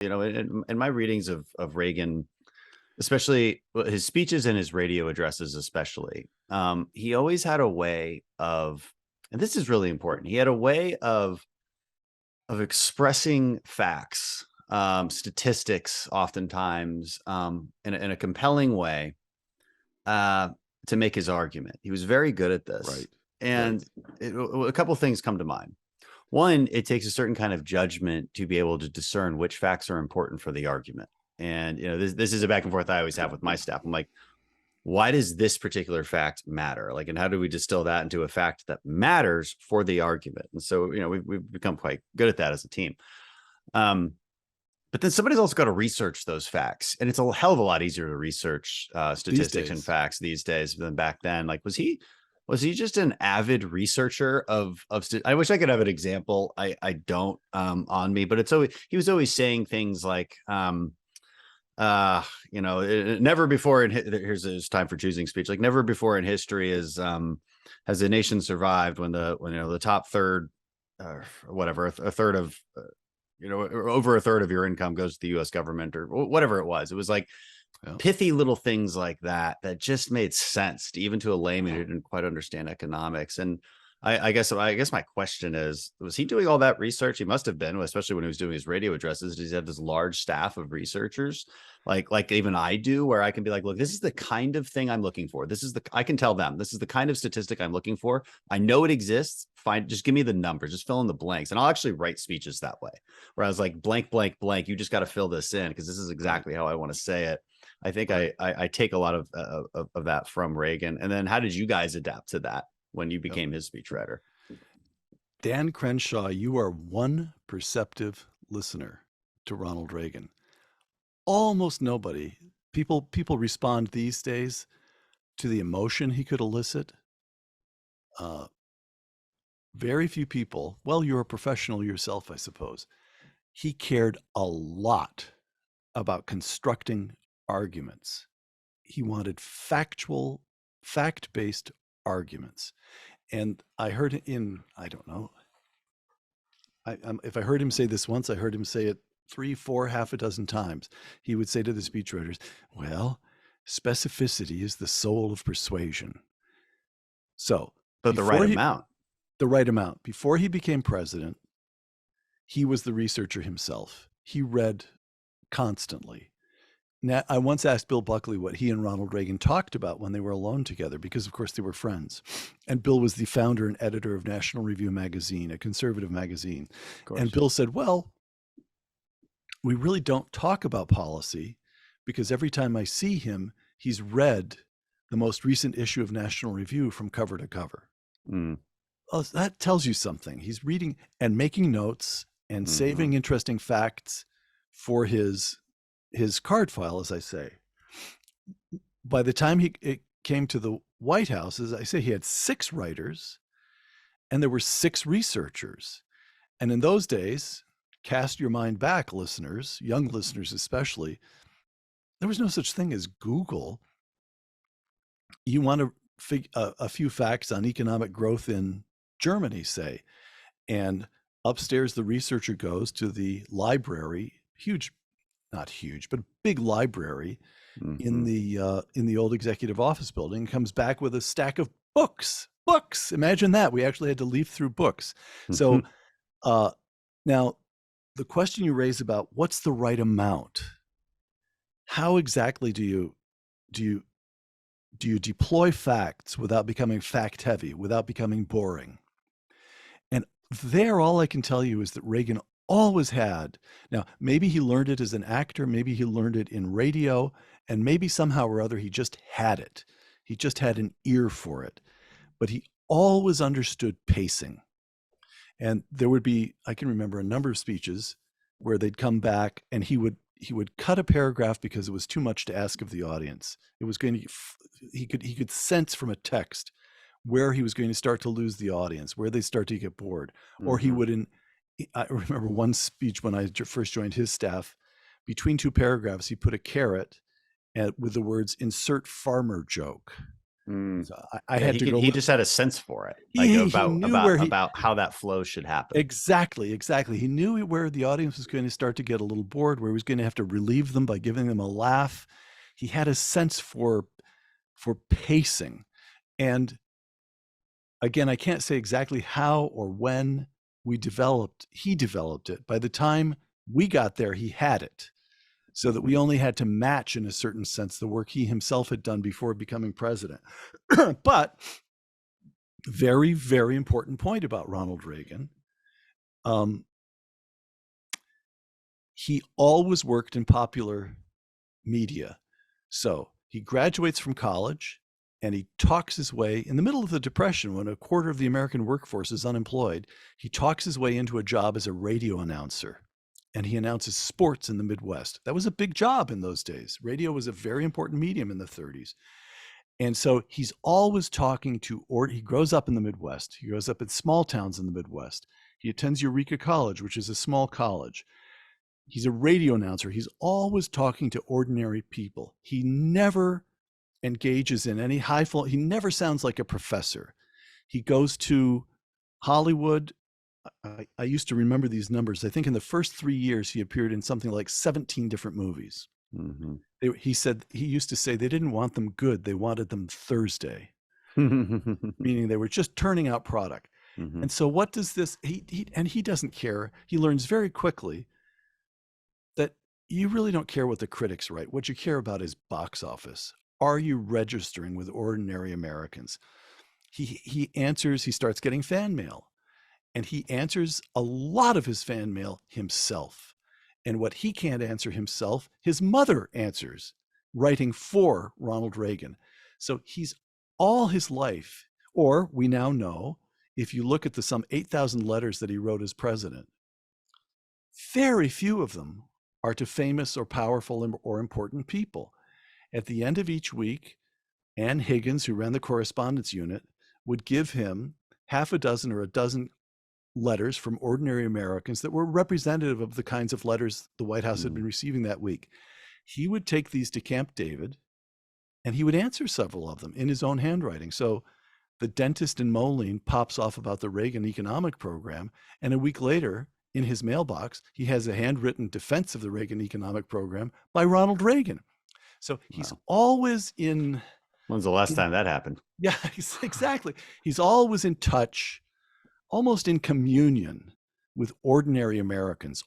In my readings of Reagan, especially his speeches and his radio addresses, especially, he always had a way of, and this is really important. He had a way of expressing facts, statistics, oftentimes, in a compelling way, uh, to make his argument. He was very good at this, Right. and a couple things come to mind. One, it takes a certain kind of judgment to be able to discern which facts are important for the argument. And this is a back and forth I always have with my staff. I'm like, why does this particular fact matter? Like, and how do we distill that into a fact that matters for the argument? And so, we've become quite good at that as a team. But then somebody's also got to research those facts, and it's a hell of a lot easier to research statistics and facts these days than back then. Like, was he just an avid researcher of I wish I could have an example. I don't on me, but he was always saying things like, never before here's time for choosing speech. Like, never before in history has a nation survived when the top third, whatever, a third of, or over a third of your income goes to the U.S. government, or whatever it was. It was like pithy little things like that just made sense to a layman who didn't quite understand economics. And I guess my question is, was he doing all that research? He must have been, especially when he was doing his radio addresses. Does he have this large staff of researchers, like even I do, where I can be like, look, this is the kind of thing I'm looking for. I can tell them this is the kind of statistic I'm looking for. I know it exists. Fine, just give me the numbers, just fill in the blanks, and I'll actually write speeches that way. Where I was like, blank, blank, blank. You just got to fill this in because this is exactly how I want to say it. I think I take a lot of that from Reagan. And then, how did you guys adapt to that when you became his speechwriter? Dan Crenshaw, you are one perceptive listener to Ronald Reagan. Almost nobody. People respond these days to the emotion he could elicit. Very few people. Well, you're a professional yourself, I suppose. He cared a lot about constructing arguments. He wanted factual, fact-based arguments. And I heard I don't know, if I heard him say this once, I heard him say it 3, 4, half a dozen times. He would say to the speechwriters, well, specificity is the soul of persuasion. So, but the right amount. The right amount. Before he became president, he was the researcher himself. He read constantly. Now, I once asked Bill Buckley what he and Ronald Reagan talked about when they were alone together, because, of course, they were friends. And Bill was the founder and editor of National Review magazine, a conservative magazine. And Bill said, well, we really don't talk about policy because every time I see him, he's read the most recent issue of National Review from cover to cover. Well, that tells you something. He's reading and making notes and saving interesting facts for his card file, as I say. By the time it came to the White House, as I say, he had 6 writers and there were 6 researchers. And in those days, cast your mind back, listeners, young listeners especially, there was no such thing as Google. You want to a few facts on economic growth in Germany, say, and upstairs the researcher goes to the library, not huge, but a big library in the old executive office building, comes back with a stack of books. Imagine that. We actually had to leaf through books. So now the question you raise about what's the right amount, how exactly do you deploy facts without becoming fact heavy, without becoming boring? And there, all I can tell you is that Reagan always had. Now, maybe he learned it as an actor, maybe he learned it in radio, and maybe somehow or other he just had it. He just had an ear for it. But he always understood pacing. And there would be, I can remember a number of speeches where they'd come back and he would cut a paragraph because it was too much to ask of the audience. It was going to, he could sense from a text where he was going to start to lose the audience, where they start to get bored. Or he would, I remember one speech when I first joined his staff, between 2 paragraphs, he put a caret with the words, insert farmer joke. So I had to go. He just had a sense for it, He knew about how that flow should happen. Exactly. He knew where the audience was going to start to get a little bored, where he was going to have to relieve them by giving them a laugh. He had a sense for pacing. And again, I can't say exactly how or when he developed it. By the time we got there, he had it, so that we only had to match, in a certain sense, the work he himself had done before becoming president. But very, very important point about Ronald Reagan. He always worked in popular media. So he graduates from college and he talks his way, in the middle of the Depression, when a quarter of the American workforce is unemployed, he talks his way into a job as a radio announcer. And he announces sports in the Midwest. That was a big job in those days. Radio was a very important medium in the 30s. And so he's always talking to, or he grows up in the Midwest. He grows up in small towns in the Midwest. He attends Eureka College, which is a small college. He's a radio announcer. He's always talking to ordinary people. He never engages in any he never sounds like a professor. He goes to Hollywood. I used to remember these numbers. I think in the first 3 years, he appeared in something like 17 different movies. He used to say they didn't want them good. They wanted them Thursday, meaning they were just turning out product. And so what does this, he doesn't care. He learns very quickly that you really don't care what the critics write. What you care about is box office. Are you registering with ordinary Americans? He starts getting fan mail, and he answers a lot of his fan mail himself. And what he can't answer himself, his mother answers, writing for Ronald Reagan. So he's all his life, or we now know, if you look at the some 8,000 letters that he wrote as president, very few of them are to famous or powerful or important people. At the end of each week, Ann Higgins, who ran the correspondence unit, would give him half a dozen or a dozen letters from ordinary Americans that were representative of the kinds of letters the White House had been receiving that week. He would take these to Camp David, and he would answer several of them in his own handwriting. So the dentist in Moline pops off about the Reagan economic program, and a week later, in his mailbox, he has a handwritten defense of the Reagan economic program by Ronald Reagan. So he's always in... When's the last time that happened? Yeah, exactly. He's always in touch, almost in communion with ordinary Americans,